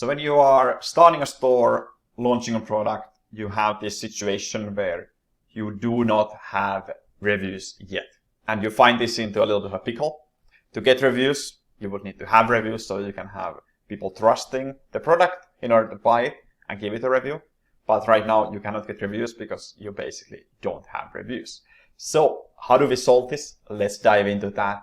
So when you are starting a store, launching a product, you have this situation where you do not have reviews yet. And you find this into a little bit of a pickle. To get reviews, you would need to have reviews so you can have people trusting the product in order to buy it and give it a review. But right now you cannot get reviews because you basically don't have reviews. So how do we solve this? Let's dive into that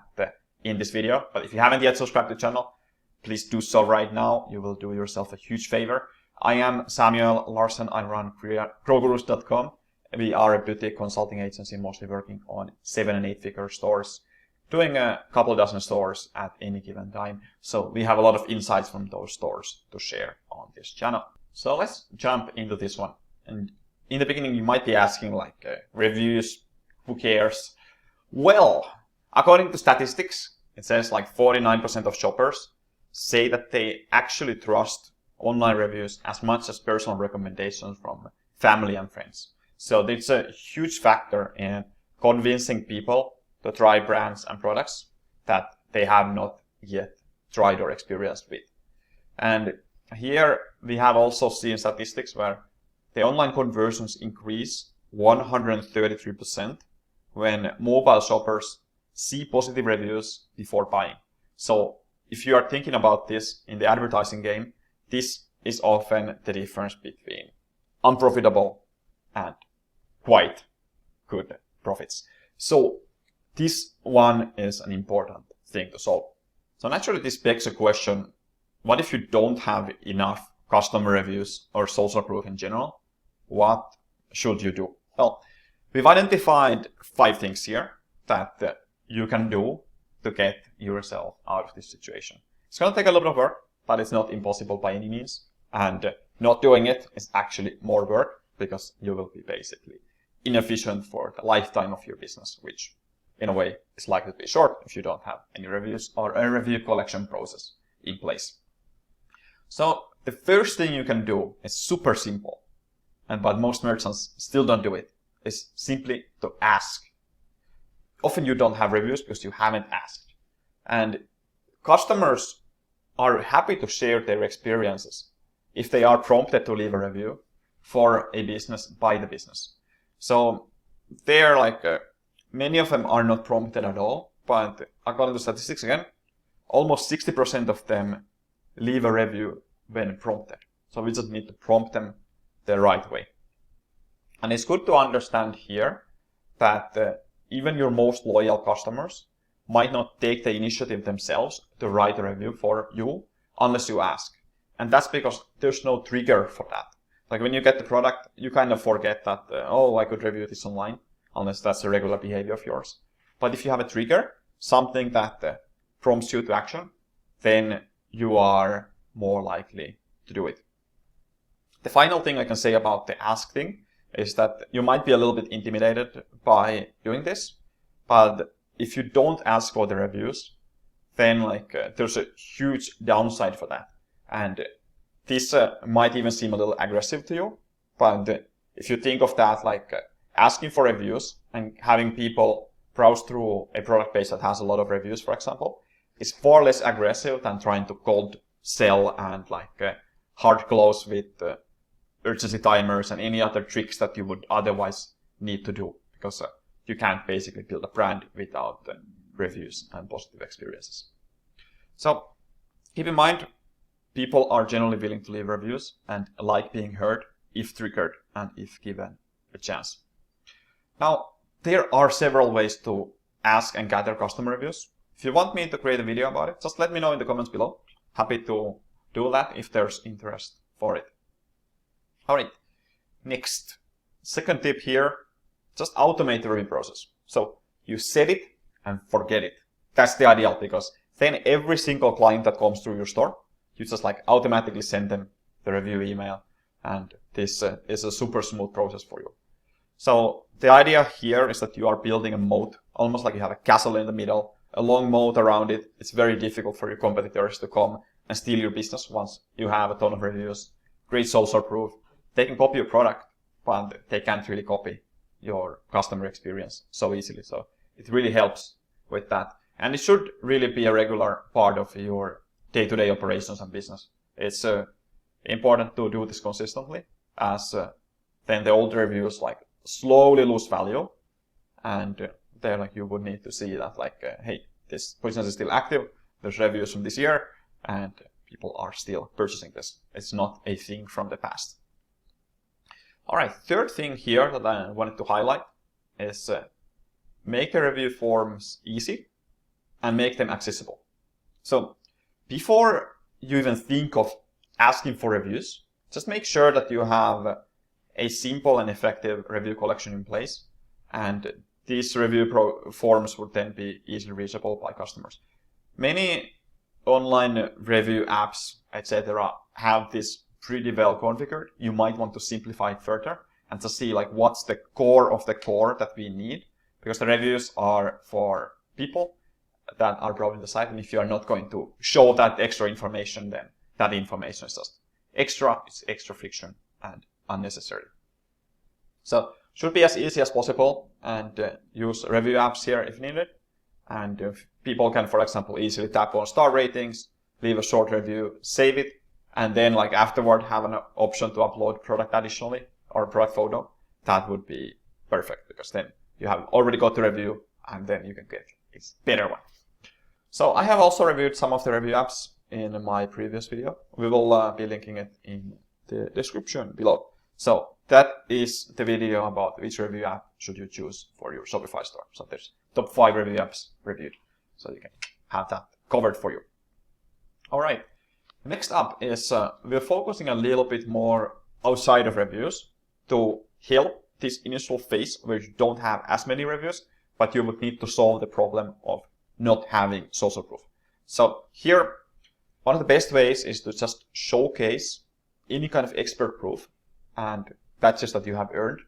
in this video. But if you haven't yet subscribed to the channel, please do so right now. You will do yourself a huge favor. I am Samuel Larsen. I run growgurus.com. We are a boutique consulting agency, mostly working on 7- and 8-figure stores, doing a couple dozen stores at any given time. So we have a lot of insights from those stores to share on this channel. So let's jump into this one. And in the beginning, you might be asking like reviews, who cares? Well, according to statistics, it says like 49% of shoppers say that they actually trust online reviews as much as personal recommendations from family and friends. So it's a huge factor in convincing people to try brands and products that they have not yet tried or experienced with. And here we have also seen statistics where the online conversions increase 133% when mobile shoppers see positive reviews before buying. So if you are thinking about this in the advertising game, this is often the difference between unprofitable and quite good profits. So this one is an important thing to solve. So naturally this begs a question, what if you don't have enough customer reviews or social proof in general? What should you do? Well, we've identified 5 things here that you can do to get yourself out of this situation. It's going to take a little bit of work, but it's not impossible by any means. And not doing it is actually more work because you will be basically inefficient for the lifetime of your business, which in a way is likely to be short if you don't have any reviews or a review collection process in place. So the first thing you can do is super simple, but most merchants still don't do it, is simply to ask. Often you don't have reviews because you haven't asked. And customers are happy to share their experiences if they are prompted to leave a review for a business by the business. So they're like, many of them are not prompted at all, but according to statistics again, almost 60% of them leave a review when prompted. So we just need to prompt them the right way. And it's good to understand here that even your most loyal customers might not take the initiative themselves to write a review for you unless you ask. And that's because there's no trigger for that. Like when you get the product, you kind of forget that, oh, I could review this online, unless that's a regular behavior of yours. But if you have a trigger, something that prompts you to action, then you are more likely to do it. The final thing I can say about the ask thing is that you might be a little bit intimidated by doing this, but if you don't ask for the reviews, then there's a huge downside for that. And this might even seem a little aggressive to you, but if you think of that like asking for reviews and having people browse through a product page that has a lot of reviews, for example, is far less aggressive than trying to cold sell and hard close with urgency timers and any other tricks that you would otherwise need to do, because you can't basically build a brand without reviews and positive experiences. So keep in mind, people are generally willing to leave reviews and like being heard if triggered and if given a chance. Now, there are several ways to ask and gather customer reviews. If you want me to create a video about it, just let me know in the comments below. Happy to do that if there's interest for it. Alright, next. Second tip here, just automate the review process. So you set it and forget it. That's the ideal, because then every single client that comes through your store, you just automatically send them the review email, and this is a super smooth process for you. So the idea here is that you are building a moat, almost like you have a castle in the middle, a long moat around it. It's very difficult for your competitors to come and steal your business once you have a ton of reviews, great social proof. They can copy your product, but they can't really copy your customer experience so easily. So it really helps with that. And it should really be a regular part of your day-to-day operations and business. It's Important to do this consistently, as then the old reviews like slowly lose value, and there like you would need to see that like hey, this business is still active, there's reviews from this year, and people are still purchasing this. It's not a thing from the past. All right, third thing here that I wanted to highlight is make the review forms easy and make them accessible. So before you even think of asking for reviews, just make sure that you have a simple and effective review collection in place, and these review forms would then be easily reachable by customers. Many online review apps, etc., have this pretty well configured. You might want to simplify it further and to see like what's the core of the core that we need, because the reviews are for people that are browsing the site, and if you are not going to show that extra information, then that information is just extra. It's extra friction and unnecessary. So should be as easy as possible, and use review apps here if needed. And people can, for example, easily tap on star ratings, leave a short review, save it, and then like afterward have an option to upload product additionally or product photo. That would be perfect, because then you have already got the review and then you can get a better one. So I have also reviewed some of the review apps in my previous video. We will be linking it in the description below. So that is the video about which review app should you choose for your Shopify store. So there's top 5 review apps reviewed, so you can have that covered for you. All right, next up is we're focusing a little bit more outside of reviews to help this initial phase where you don't have as many reviews, but you would need to solve the problem of not having social proof. So here, one of the best ways is to just showcase any kind of expert proof and badges that you have earned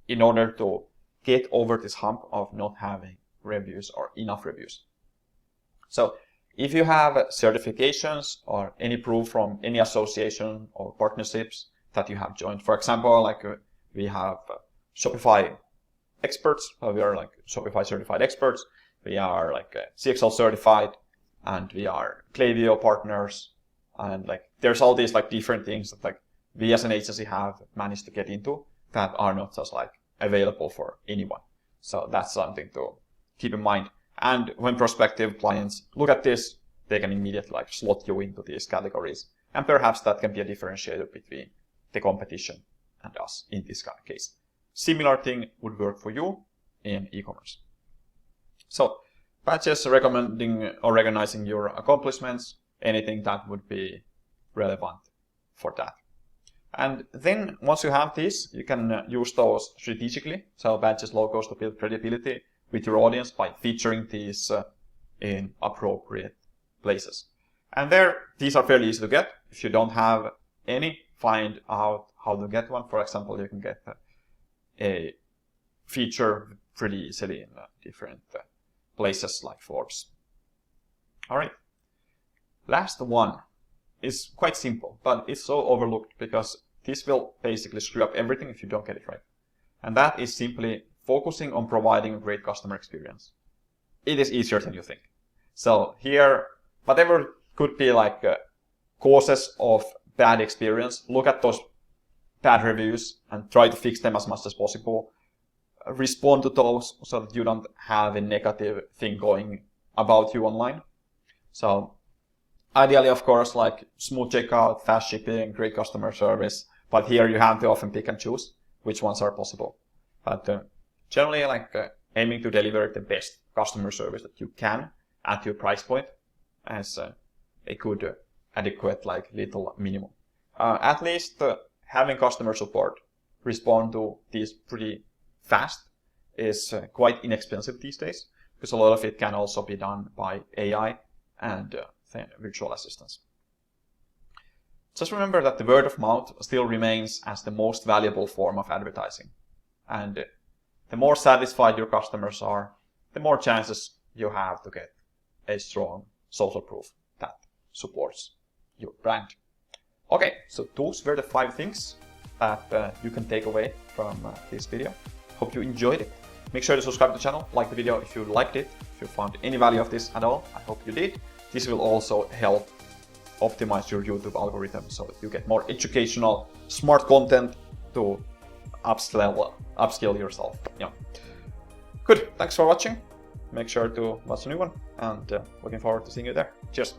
in order to get over this hump of not having reviews or enough reviews. So if you have certifications or any proof from any association or partnerships that you have joined, for example, like we have Shopify experts, we are like Shopify certified experts, we are like CXL certified, and we are Klaviyo partners, and like there's all these like different things that like we as an agency have managed to get into that are not just like available for anyone. So that's something to keep in mind. And when prospective clients look at this, they can immediately like slot you into these categories. And perhaps that can be a differentiator between the competition and us in this kind of case. Similar thing would work for you in e-commerce. So badges recommending or recognizing your accomplishments, anything that would be relevant for that. And then once you have these, you can use those strategically. So badges, logos to build credibility with your audience by featuring these in appropriate places. And these are fairly easy to get. If you don't have any, find out how to get one. For example, you can get a feature pretty easily in different places like Forbes. All right. Last one is quite simple, but it's so overlooked because this will basically screw up everything if you don't get it right. And that is simply focusing on providing a great customer experience. It is easier than you think. So here, whatever could be like causes of bad experience, look at those bad reviews and try to fix them as much as possible. Respond to those so that you don't have a negative thing going about you online. So ideally, of course, like smooth checkout, fast shipping, great customer service. But here you have to often pick and choose which ones are possible. But generally, like aiming to deliver the best customer service that you can at your price point as a good, adequate, like little minimum. At least having customer support respond to these pretty fast is quite inexpensive these days, because a lot of it can also be done by AI and virtual assistants. Just remember that the word of mouth still remains as the most valuable form of advertising. And the more satisfied your customers are, the more chances you have to get a strong social proof that supports your brand. Okay, so those were the 5 things that you can take away from this video. Hope you enjoyed it. Make sure to subscribe to the channel, like the video if you liked it, if you found any value of this at all. I hope you did. This will also help optimize your YouTube algorithm so that you get more educational, smart content to upskill yourself. Yeah. Good. Thanks for watching. Make sure to watch a new one, and looking forward to seeing you there. Cheers.